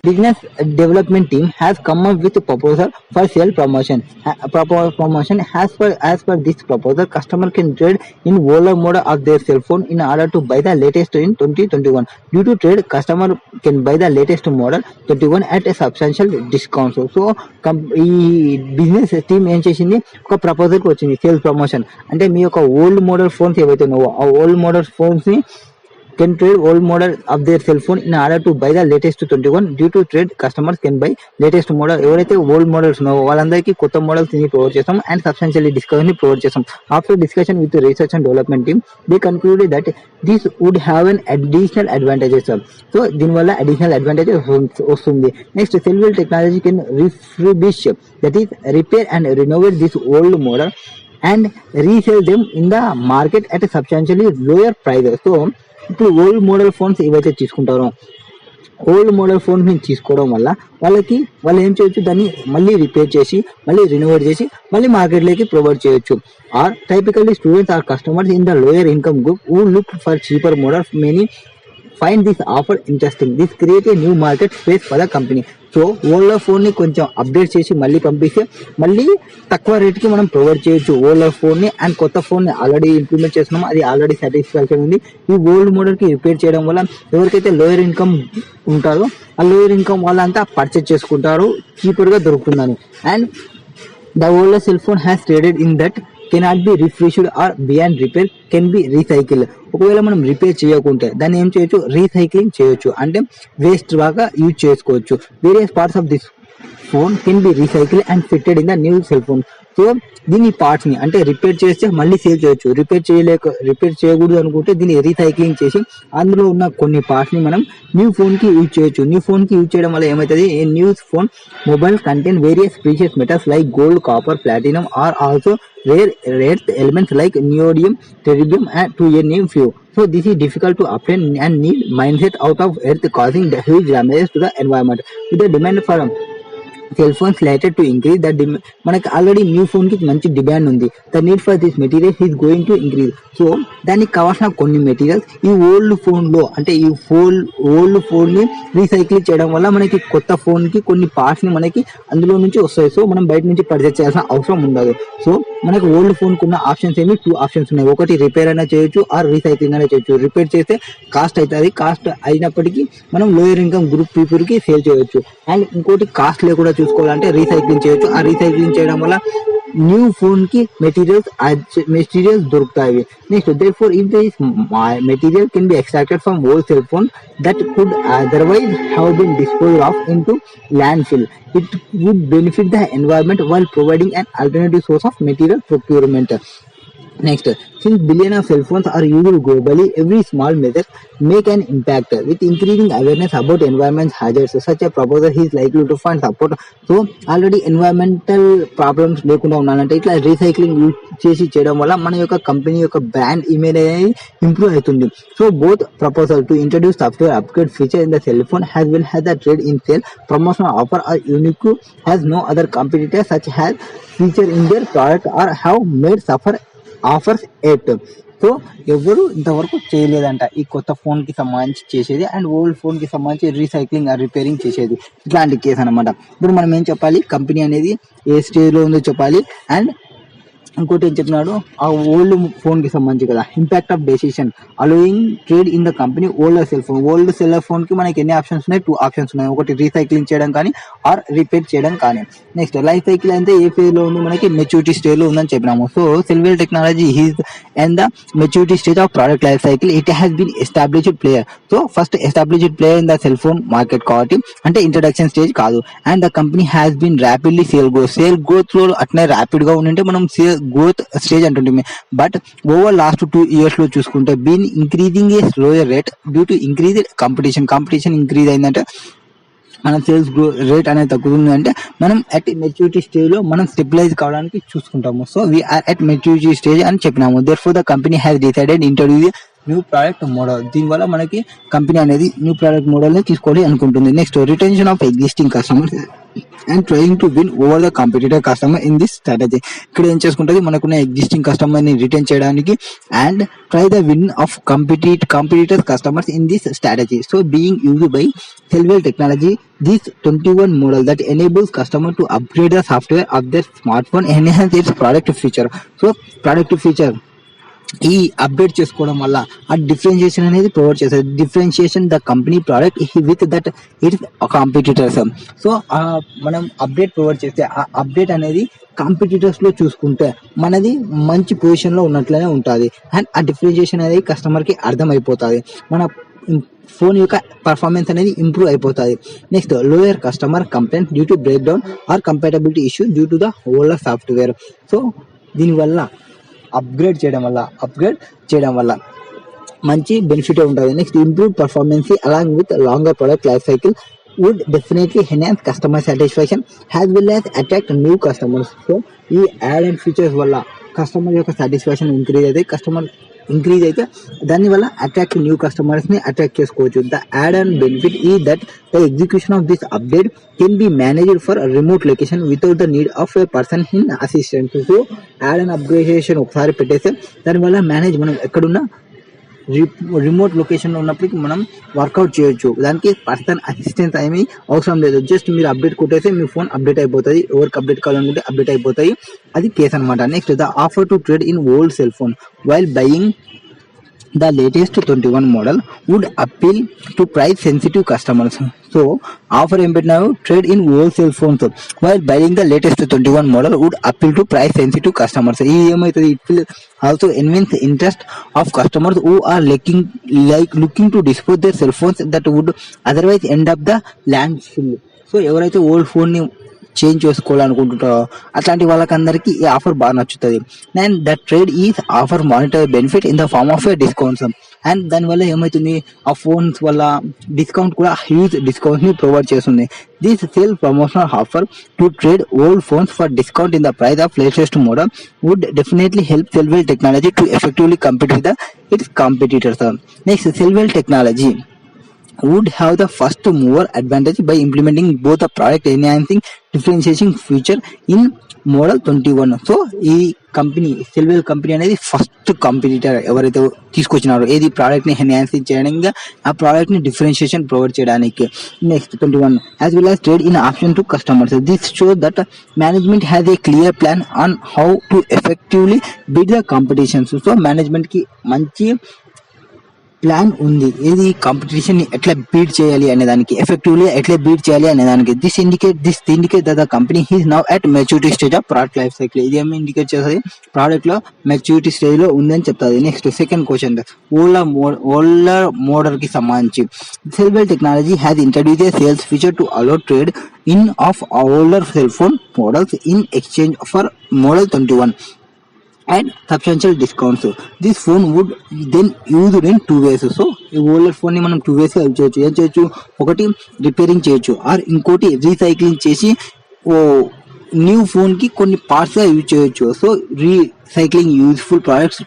Business development team has come up with proposal for sale promotion. As per this proposal, customer can trade in older model of their cell phone in order to buy the latest in 2021. Due to trade, customer can buy the latest model 21 at a substantial discount. So ఈ business team ఏం చేసింది, ఒక proposal కి వచ్చింది sale promotion. అంటే మీ యొక్క old model phones ఏవైతే ఉన్నావో ఆ ఓల్డ్ మోడల్ ఫోన్స్ ని can trade old model of their cell phone in order to buy the latest 21. Due to trade, customers can buy latest model. ఎవరైతే old models ఉన్నావో వాళ్ళందరికీ కొత్త మోడల్స్ ని provide చేస్తాం అండ్ సబ్స్టాన్షియల్లీ డిస్కౌంట్ ని provide చేస్తాం. After discussion with research and development team they concluded that this would have an additional advantages. So దీనివల్ల additional advantages వస్తుంది. Next self technology can refurbish, that is repair and renovate this old model and resale them in the market at substantially lower prices. So ఇప్పుడు old model phones ఏవైతే తీసుకుంటారో old model phones ని తీసుకోవడం వల్ల వాళ్ళు ఏం చేయొచ్చు, దాన్ని మళ్ళీ రిపేర్ చేసి మళ్ళీ రినోవేట్ చేసి మళ్ళీ మార్కెట్లోకి ప్రొవైడ్ చేయొచ్చు. Or typically students or customers in the lower income group who look for cheaper models many find this offer interesting. This create a new market space for the company. So old phone ని కొంచెం update చేసి మళ్ళీ పంపిస్తే మళ్ళీ తక్కువ rate కి మనం provide చేయొచ్చు ఓల్డ్ ఫోన్ ని. అండ్ కొత్త ఫోన్ ని ఆల్రెడీ ఇంప్లిమెంట్ చేస్తున్నాం, అది ఆల్రెడీ సాటిస్ఫాక్షన్ ఉంది. ఈ ఓల్డ్ మోడల్ కి రిపేర్ చేయడం వల్ల ఎవరికైతే లోయర్ ఇన్కమ్ ఉంటారో ఆ లోయర్ ఇన్కమ్ వాళ్ళంతా పర్చేజ్ చేసుకుంటారు, చీపర్ గా దొరుకుతుందని. And the old cell phone has traded in that cannot be refreshed or beyond repair can be recycle. ఒకవేళ మనం రిపేర్ చేయకుంటే దాన్ని ఏం చేయొచ్చు, రీసైక్లింగ్ చేయొచ్చు, అంటే వేస్ట్ లాగా యూజ్ చేసుకోవచ్చు. Various parts of this phone can be recycle and fitted in the new cell phone. So దీని పార్ట్స్ ని అంటే రిపేర్ చేస్తే మళ్ళీ సేల్ చేయొచ్చు, రిపేర్ చేయకూడదు అనుకుంటే దీన్ని రీసైక్లింగ్ చేసి అందులో ఉన్న కొన్ని పార్ట్స్ ని మనం న్యూ ఫోన్ కి యూజ్ చేయొచ్చు. న్యూ ఫోన్ కి యూజ్ చేయడం వల్ల ఏమవుతుంది, new phone mobile contain various precious metals like gold, copper, platinum or also rare earth elements like neodymium, terbium and to a name few. So this is difficult to obtain and need mindset out of earth, causing the huge damages to the environment. With the demand for cell phones slated to increase, మనకి already knew phone కి మంచి demand ఉంది. The need for this materials is going to increase. So దానికి కావాల్సిన కొన్ని materials ఈ old phone లో అంటే ఈ ఓల్డ్ ఫోన్ ని రీసైకిల్ చేయడం వల్ల మనకి కొత్త ఫోన్ కి కొన్ని పార్ట్స్ ని మనకి అందులో నుంచి వస్తాయి. సో మనం బయట నుంచి పర్చేస్ చేయాల్సిన అవసరం ఉండదు. సో మనకి ఓల్డ్ ఫోన్ కున్న ఆప్షన్స్ 2 ఆప్షన్స్ ఉన్నాయి. ఒకటి రిపేర్ అయినా చేయొచ్చు ఆర్ రీసైక్లింగ్ అయినా చేయొచ్చు. రిపేర్ చేస్తే కాస్ట్ అవుతుంది, కాస్ట్ అయినప్పటికీ మనం లోయర్ ఇన్కమ్ గ్రూప్ పీపుల్ కి సేల్ చేయొచ్చు. అండ్ ఇంకోటి కాస్ట్ లేకుండా చూసుకోవాలంటే రీసైక్లింగ్ చేయొచ్చు. ఆ రీసైక్లింగ్ చేయడం వల్ల న్యూ ఫోన్ కి మెటీరియల్స్ దొరుకుతాయి. Next therefore if this material can be extracted from old cell phone that could otherwise have been disposed of into landfill, it would benefit the environment while providing an alternative source of material procurement. Next, since billions of cell phones are used globally, every small measure make an impact. With increasing awareness about environment hazards, such a proposal is likely to find support. So already environmental problems లేకుండా ఉండాలంటే ఇట్లా recycling use చేసి చేయడం వల్ల మన యొక్క company యొక్క brand image అనేది ఇంప్రూవ్ అవుతుంది. So both proposal to introduce software upgrade feature in the cell phone has well has the trade in sale promotional offer or unique has no other competitor such has feature in their product or have made suffer offers 8. సో ఎవరు ఇంతవరకు చేయలేదంట ఈ కొత్త phone కి సంబంధించి చేసేది and old phone కి సంబంధించి రీసైక్లింగ్ రిపేరింగ్ చేసేది. ఇట్లాంటి కేసు అనమాట. ఇప్పుడు మనం ఏం చెప్పాలి, కంపెనీ అనేది ఏ స్టేజ్ లో ఉందో చెప్పాలి అండ్ ఇంకోటి ఏం చెప్పినాడు, ఆ ఓల్డ్ ఫోన్ కి సంబంధించి కదా, impact of decision allowing trade in the company old cell phone. Old cell phone కి మనకి ఎన్ని ఆప్షన్స్ ఉన్నాయి? 2 ఆప్షన్స్ ఉన్నాయి. ఒకటి రీసైక్లింగ్ చేయడం కానీ ఆర్ రిపేర్ చేయడం కానీ. నెక్స్ట్ లైఫ్ సైకిల్ అంటే ఏ ఫేజ్ లో ఉంది? మనకి మెచ్యూరిటీ స్టేజ్ లో ఉందని చెప్పినాము. So silver technology is and the maturity stage of product life cycle. It has been established player. So first established player in the cell phone market కాబట్టి అంటే introduction stage కాదు. And the company has been rapidly sale growth లో అట్నే rapid గా ఉంటే మనం sale growth stage అంటుంటుంది. But over last 2 years లో చూసుకుంటే been increasing a slower rate due to increase competition increase అయిందంటే మన సేల్స్ రేట్ అనేది తగ్గుతుంది. అంటే మనం అట్ మెచ్యూరిటీ స్టేజ్ లో మనం స్టెబిలైజ్ కావడానికి చూసుకుంటాము. So we are at maturity stage అని చెప్పినాము. Therefore the company has decided introduce new product model. దీనివల్ల మనకి కంపెనీ అనేది న్యూ ప్రోడక్ట్ మోడల్ ని తీసుకోవాలి అనుకుంటుంది. Next retention of existing customers and trying to win over the competitor customer in this strategy. ఇక్కడ ఏం చేసుకుంటుంది? మనకున్న ఎగ్జిస్టింగ్ కస్టమర్ ని రిటైన్ చేయడానికి and try the win of competitor customers in this strategy. So being used by Silver Technology, this 21 model that enables customer to upgrade the software of their smartphone, enhance its product feature. So product feature ఈ update చేసుకోవడం వల్ల ఆ differentiation అనేది provide చేస్తారు. Differentiation the company product with that it's competitors. So మనం update provide చేస్తే ఆ update అనేది కాంపిటీటర్స్ లో చూసుకుంటే మనది మంచి పొజిషన్ లో ఉన్నట్లనే ఉంటుంది. అండ్ ఆ డిఫరెన్షియేషన్ అనేది కస్టమర్ కి అర్థమైపోతుంది. మన ఫోన్ యొక్క పర్ఫార్మెన్స్ అనేది ఇంప్రూవ్ అయిపోతుంది. Next lower customer complaint due to break down are compatibility issue due to the older software. So దీనివల్ల అప్గ్రేడ్ చేయడం వల్ల మంచి బెనిఫిట్ ఉంటుంది. Next improve performance along with longer product life cycle would definitely enhance customer satisfaction as well as attract new customers. So ఈ add and features వల్ల customer యొక్క satisfaction increase అయితే దానివల్ల అట్రాక్ట్ న్యూ కస్టమర్స్ ని attract చేసుకోవచ్చు. The add and benefit ఈ that the execution of this update can be managed for remote location without the need of a person in assistant. So add and upgradation ఒకసారి పెట్టేస్తే దానివల్ల manage మనం ఎక్కడున్నా remote location లో ఉన్నప్పటికీ మనం work out చేయొచ్చు. దానికి పర్సన్ అసిస్టెన్స్ ఏమీ అవసరం లేదు. జస్ట్ మీరు అప్డేట్ కొట్టేస్తే మీ ఫోన్ అప్డేట్ అయిపోతుంది. ఎవరికి అప్డేట్ కావాలనుకుంటే అప్డేట్ అయిపోతాయి. అది కేసు అనమాట. Next the offer to trade in old cell phone while buying the latest 21 model would appeal to price sensitive customers. So offer పెట్టినారు trade in old cell phones while buying the latest 21 model would appeal to price sensitive customers. ఇది ఏమవుతుంది? It will also enhance the interest of customers who are looking to dispose their cell phones that would otherwise end up the landfill. So ఎవరైతే old phone ని change చేసుకోవాలనుకుంటుంటారో అట్లాంటి వాళ్ళకందరికీ ఈ offer బాగా నచ్చుతుంది. And the trade is offer monetary benefit in the form of discounts. And దానివల్ల ఏమవుతుంది? ఆ ఫోన్స్ వల్ల డిస్కౌంట్ కూడా హ్యూజ్ డిస్కౌంట్ ని ప్రొవైడ్ చేస్తుంది. This sale promotional offer to trade old phones for discount in the price of latest model would definitely help Silver Technology to effectively compete with its competitors. Next silver technology would have the first mover advantage by implementing both the product enhancing differentiating feature in model 21. So ఈ company silver company అనేది first competitor ఎవరైతే తీసుకొచ్చినారో ఏది product ని enhance చేయడానికి, ఆ product ని differentiation provide చేయడానికి. Next 21 as well as trade in option to customers. This shows that management has a clear plan on how to effectively beat the competition. So management కి మంచి plan ఉంది. ఏది competition ని ఎట్లా beat చేయాలి అనే దానికి, ఎఫెక్టివ్లీ ఎట్లా బీట్ చేయాలి అనే దానికి. This indicate the company is now at maturity stage of product life cycle. ఇది ఏమి ఇండికేట్ చేస్తుంది? ప్రోడక్ట్ లో మెచ్యూరిటీ స్టేజ్ లో ఉందని చెప్తుంది. Next second question, older model కి సంబంధించి Silver Technology has introduce a sales feature to allow trade in of older cell phone models in exchange for model 21 and substantial discounts. This phone would then used in 2 ways. So ఈ older phone ని మనం 2 ways గా use చేయొచ్చు. ఏం చేయొచ్చు? ఒకటి repairing చేయొచ్చు, are ఇంకోటి రీసైక్లింగ్ చేసి న్యూ ఫోన్ కి కొన్ని పార్ట్స్ గా యూజ్ చేయొచ్చు. So recycling useful parts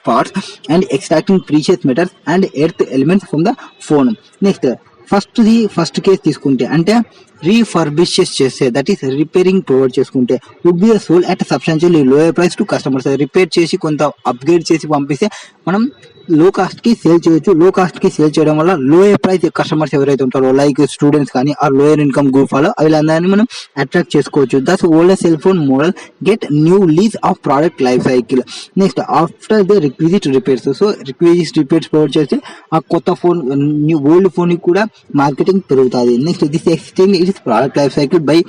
and extracting precious metals and earth elements from the phone. Next first case తీసుకుంటే అంటే రీఫర్బిషెస్ చేస్తే దట్ ఈస్ రిపేరింగ్ ప్రొవైడ్ చేసుకుంటే would be sold at substantially lower price to customers. Repair చేసి కొంత upgrade చేసి పంపిస్తే మనం లో కాస్ట్ కి సేల్ చేయొచ్చు. లో కాస్ట్ కి సేల్ చేయడం వల్ల లోయర్ ప్రైస్ కస్టమర్స్ ఎవరైతే ఉంటారో లైక్ స్టూడెంట్స్ కానీ ఆ లోయర్ ఇన్కమ్ గ్రూప్ వాళ్ళు వీళ్ళందరినీ మనం అట్రాక్ట్ చేసుకోవచ్చు. Thus older cell phone model get new lease of product life cycle. Next after the requisite repairs, so requisite repairs provide చేస్తే ఆ కొత్త ఫోన్ న్యూ ఓల్డ్ ఫోన్ కి కూడా మార్కెటింగ్ పెరుగుతుంది. Next this extend its product life cycle by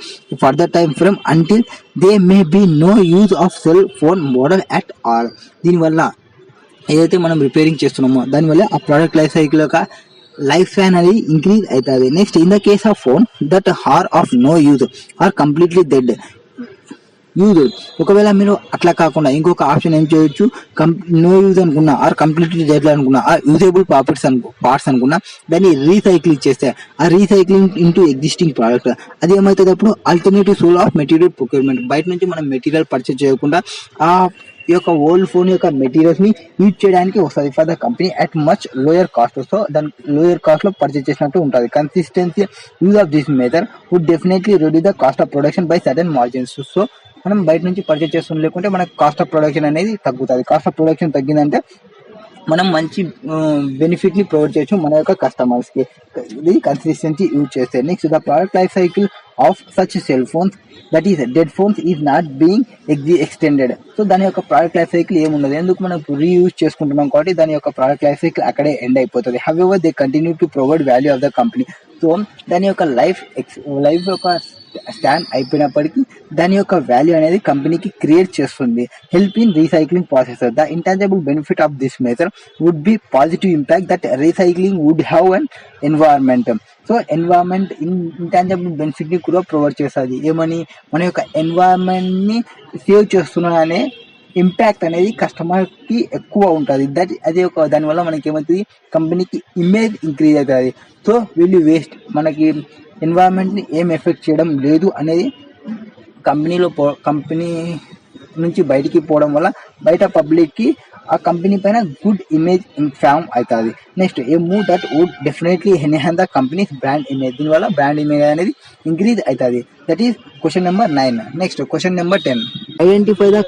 further time from until they may be no use of cell phone model at all. దీనివల్ల ఏదైతే మనం repairing చేస్తున్నామో దానివల్ల ఆ ప్రోడక్ట్ లైఫ్ సైకిల్ యొక్క లైఫ్ స్పాన్ అనేది ఇంక్రీజ్ అవుతుంది. Next in the case of phone that are of no use or completely dead use. ఒకవేళ మీరు అట్లా కాకుండా ఇంకొక ఆప్షన్ ఏం చేయొచ్చు, నో యూజ్ అనుకున్నా ఆర్ కంప్లీట్లీ డెడ్ అనుకున్నా ఆ యూజబుల్ పార్ట్స్ అనుకున్నా దాన్ని రీసైక్లింగ్ చేస్తే ఆ రీసైక్లింగ్ ఇంటూ ఎగ్జిస్టింగ్ ప్రోడక్ట్ అది ఏమవుతుంది అప్పుడు alternative sole of material procurement. బయట నుంచి మనం మెటీరియల్ పర్చేజ్ చేయకుండా ఆ ఈ యొక్క ఓల్డ్ ఫోన్ యొక్క మెటీరియల్స్ ని యూజ్ చేయడానికి వస్తుంది for the company at much lower cost. So దాని లోయర్ కాస్ట్ లో పర్చేజ్ చేసినట్టు ఉంటుంది. Consistency use of this method would definitely reduce the cost of production by certain margins. So మనం బయట నుంచి పర్చేజ్ చేస్తుంది లేకుంటే మనకు కాస్ట్ ఆఫ్ ప్రొడక్షన్ అనేది తగ్గుతుంది. కాస్ట్ ఆఫ్ ప్రొడక్షన్ తగ్గిందంటే మనం మంచి బెనిఫిట్ ని ప్రొవైడ్ చేయొచ్చు మన యొక్క కస్టమర్స్ కి. ఇది కన్సిస్టెన్సీ యూజ్ చేస్తే. Next the product life cycle of such cell phones that is dead phones is not being extended. So దాని యొక్క ప్రోడక్ట్ లైఫ్ సైకిల్ ఏముండదు, ఎందుకు మనం రీయూజ్ చేసుకుంటున్నాం కాబట్టి దాని యొక్క ప్రోడక్ట్ లైఫ్ సైకిల్ అక్కడే ఎండ్ అయిపోతుంది. However they continue to provide value of the company. So దాని యొక్క లైఫ్ యొక్క స్టాండ్ అయిపోయినప్పటికీ దాని యొక్క వాల్యూ అనేది కంపెనీకి క్రియేట్ చేస్తుంది. Help in recycling process. The intangible benefit of this method would be positive impact that recycling would have on environment. So environment intangible benefit ని కూడా ప్రొవైడ్ చేస్తుంది. ఏమని, మన యొక్క ఎన్వైరన్మెంట్ ని సేవ్ చేస్తున్నా అనే ఇంపాక్ట్ అనేది కస్టమర్ కి ఎక్కువ ఉంటుంది. అది ఒక దానివల్ల మనకి ఏమవుతుంది, కంపెనీకి ఇమేజ్ ఇంక్రీజ్ అవుతుంది. సో వీళ్ళు వేస్ట్ మనకి ఎన్వైరన్మెంట్ ని ఏం ఎఫెక్ట్ చేయడం లేదు అనేది కంపెనీ నుంచి బయటికి పోవడం వల్ల బయట పబ్లిక్ కి ఆ కంపెనీ పైన గుడ్ ఇమేజ్ ఫామ్ అవుతుంది. Next a move that would definitely enhance the company's brand image. దీనివల్ల బ్రాండ్ ఇమేజ్ అనేది ఇంక్రీజ్ అవుతుంది. That is question number 9. Next question number 10. Identify the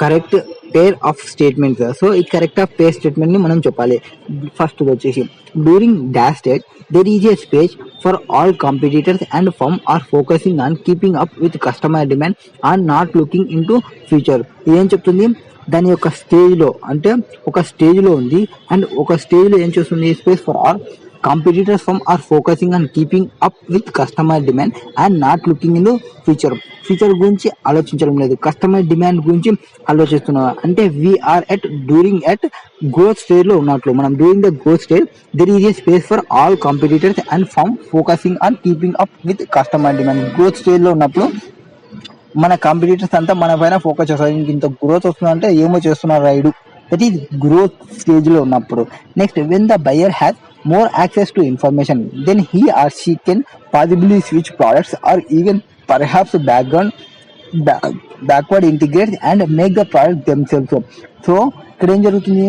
correct pair of statements. So ఈ correct of pair statement ని మనం చెప్పాలి. First వచ్చేసి during dash state there is a space for all competitors and firms are focusing on keeping up with customer demand and not looking into future. ఏం చెప్తుంది, దాని యొక్క stage లో అంటే ఒక స్టేజ్ లో ఉంది అండ్ ఒక స్టేజ్ లో ఏం చేస్తుంది, space for all competitors firms are focusing on keeping up with customer demand and not looking into future. Future గురించి ఆలోచించడం లేదు, కస్టమర్ డిమాండ్ గురించి ఆలోచిస్తున్నారు. అంటే వీఆర్ డ్యూరింగ్ గ్రోత్ స్టేజ్ లో ఉన్నట్లు. మనం during the growth stage there is a space for all competitors and firm focusing on keeping up with customer demand. Growth stage లో ఉన్నప్పుడు మన కాంపిటీటర్స్ అంతా మన పైన ఫోకస్ చేస్తారు. ఇంత గ్రోత్ వస్తుందంటే ఏమో చేస్తున్నారు ride. That is growth stage లో ఉన్నప్పుడు. Next when the buyer has more access to information, then he or she can possibly switch products or even perhaps backward integrate and make the product themselves. So ఇక్కడ ఏం జరుగుతుంది,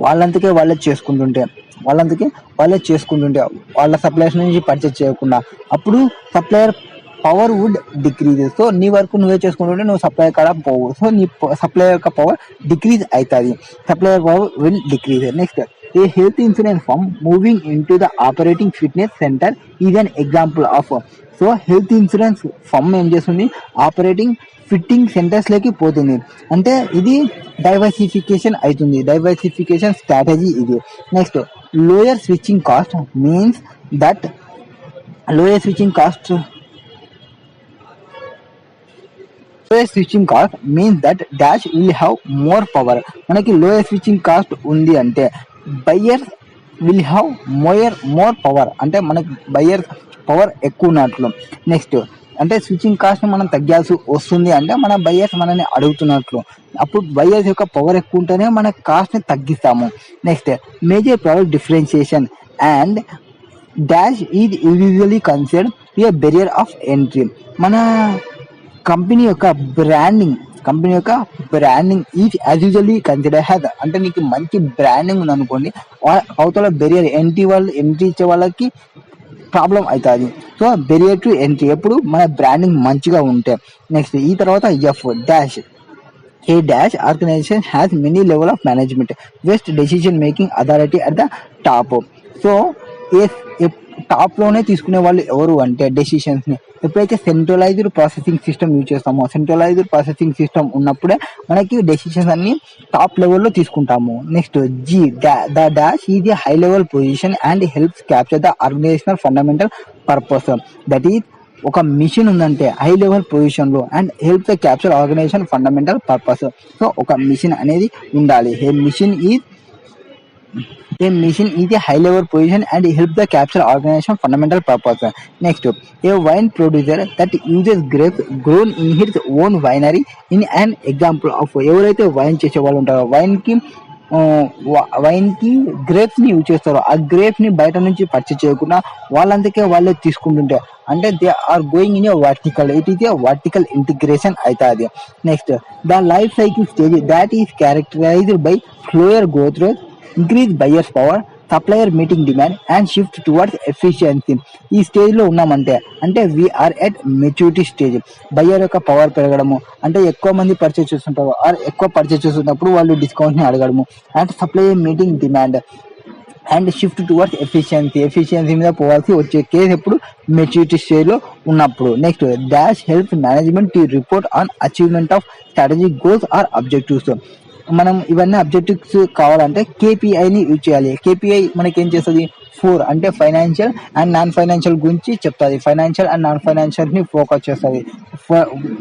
వాళ్ళంతకే వాళ్ళే చేసుకుంటుంటే వాళ్ళ suppliers నుంచి purchase చేయకుండా అప్పుడు supplier power would decrease. So నీ వరకు నువ్వే చేసుకుంటుంటే నువ్వు సప్లయర్ కాడ పోవు. సో నీ సప్లయర్ యొక్క పవర్ డిక్రీజ్ అవుతుంది. Supplier power will decrease. Next a health insurance firm moving into the operating fitness center is an example of. So health insurance firm ఏం చేస్తుంది, ఆపరేటింగ్ ఫిట్టింగ్ సెంటర్స్ లోకి పోతుంది. అంటే ఇది డైవర్సిఫికేషన్ అవుతుంది, డైవర్సిఫికేషన్ స్ట్రాటజీ ఇది. Next lower switching cost means that dash will have more power. మనకి lower switching cost ఉంది అంటే buyers will have more power, అంటే మనకి బయ్యర్ పవర్ ఎక్కువ ఉన్నట్లు. నెక్స్ట్ అంటే స్విచ్చింగ్ కాస్ట్ మనం తగ్గాల్సి వస్తుంది అంటే మన బయ్యర్స్ మనల్ని అడుగుతున్నట్లు. అప్పుడు బయ్యర్స్ యొక్క పవర్ ఎక్కువ ఉంటేనే మన కాస్ట్ ని తగ్గిస్తాము. Next major product differentiation and dash is usually considered A barrier of entry. మన కంపెనీ యొక్క branding is as usually consider has. అంటే నీకు మంచి బ్రాండింగ్ ఉంది అనుకోండి, అవతల బెరియర్ ఎంట్రీ ఇచ్చే వాళ్ళకి ప్రాబ్లం అవుతుంది. సో బెరియర్ టు ఎంట్రీ ఎప్పుడు మన బ్రాండింగ్ మంచిగా ఉంటే. నెక్స్ట్ ఈ తర్వాత F dash. A dash organization has many level of management, best decision making authority at the top. So top లోనే తీసుకునే వాళ్ళు ఎవరు అంటే డెసిషన్స్ ని ఎప్పుడైతే సెంట్రలైజ్డ్ ప్రాసెసింగ్ సిస్టమ్ యూజ్ చేస్తామో, సెంట్రలైజ్డ్ ప్రాసెసింగ్ సిస్టమ్ ఉన్నప్పుడే మనకి డెసిషన్స్ అన్ని టాప్ లెవెల్లో తీసుకుంటాము. Next G the dash is a high level position and helps capture the organizational fundamental purpose. That is ఒక మిషన్ ఉందంటే హై లెవెల్ పొజిషన్ లో and help the capture organization fundamental purpose. So ఒక mission అనేది ఉండాలి. A mission is a high level position and help the capture organization fundamental purpose. Next, a wine producer that uses grapes grown in his own winery in an example of ఎవరైతే wine చేసే వాళ్ళు ఉంటారో wine కి grapes ని use చేస్తారో ఆ grapes ని బయట నుంచి పర్చేస్ చేయకుండా వాళ్ళంతకే వాళ్ళే తీసుకుంటుంటే అంటే they are going in a vertical. It is a vertical integration అవుతుంది. Next the life cycle stage that is characterised by slower growth rate, increase buyers power, supplier meeting demand and shift towards efficiency. ఈ stage లో ఉన్నామంటే అంటే we are at maturity stage. Buyer యొక్క power పెరగడము అంటే ఎక్కువ మంది పర్చేస్ చేస్తుంటారు ఆర్ ఎక్కువ పర్చేస్ చేస్తున్నప్పుడు వాళ్ళు డిస్కౌంట్ ని అడగడము. And supplier meeting demand and shift towards efficiency మీద పోవాల్సి వచ్చే కేసు ఎప్పుడు మెచ్యూరిటీ స్టేజ్ లో ఉన్నప్పుడు. Next dash help management to report on achievement of strategic goals or objectives. మనం ఇవన్నీ అబ్జెక్టివ్స్ కావాలంటే కేపీఐని యూజ్ చేయాలి. కేపీఐ మనకి ఏం చేస్తుంది, 4 అంటే ఫైనాన్షియల్ అండ్ నాన్ ఫైనాన్షియల్ గురించి చెప్తుంది. ఫైనాన్షియల్ అండ్ నాన్ ఫైనాన్షియల్ ని ఫోకస్ చేస్తుంది.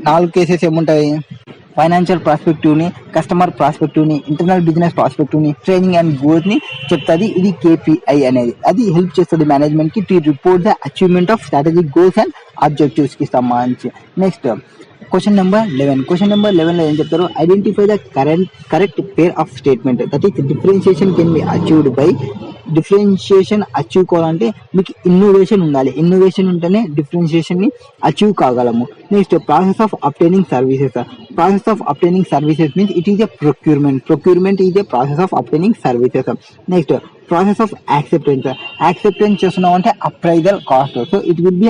4 కేసెస్ ఏముంటాయి, ఫైనాన్షియల్ ప్రాస్పెక్టివ్ ని, కస్టమర్ ప్రాస్పెక్టివ్ ని, ఇంటర్నల్ బిజినెస్ ప్రాస్పెక్టివ్ ని, ట్రైనింగ్ అండ్ గ్రోత్ ని చెప్తుంది. ఇది కేపీఐ అనేది. అది హెల్ప్ చేస్తుంది మేనేజ్మెంట్ కి to report the achievement of strategic goals and objectives కి సంబంధించి. నెక్స్ట్ క్వశ్చన్ నెంబర్ 11 లో ఏం చెప్తారు, identify the correct pair of statement. That is differentiation can be achieved by. Differentiation achieve కావాలంటే మీకు ఇన్నోవేషన్ ఉండాలి. ఇన్నోవేషన్ ఉంటేనే డిఫరెన్షియేషన్ ని అచీవ్ కాగలము. Next process of obtaining services. Process of obtaining services means it is a procurement is a process of obtaining services. Next process of acceptance చేస్తున్నాం అంటే appraisal cost. So it will be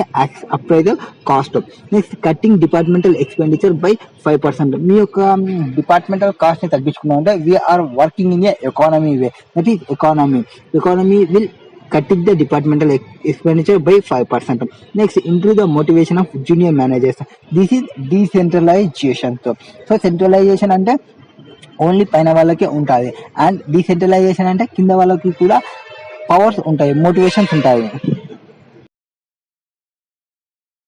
appraisal cost. Next cutting departmental expenditure by 5%. మీ యొక్క departmental cost ని తగ్గించుకున్నాం అంటే we're working in a economy way. That is economy will cutting the departmental expenditure by 5%. Next, improve the motivation of junior managers. This is decentralization. So centralization అంటే only పైన వాళ్ళకే ఉంటుంది and decentralisation అంటే కింద వాళ్ళకి కూడా పవర్స్ ఉంటాయి, motivations ఉంటాయి.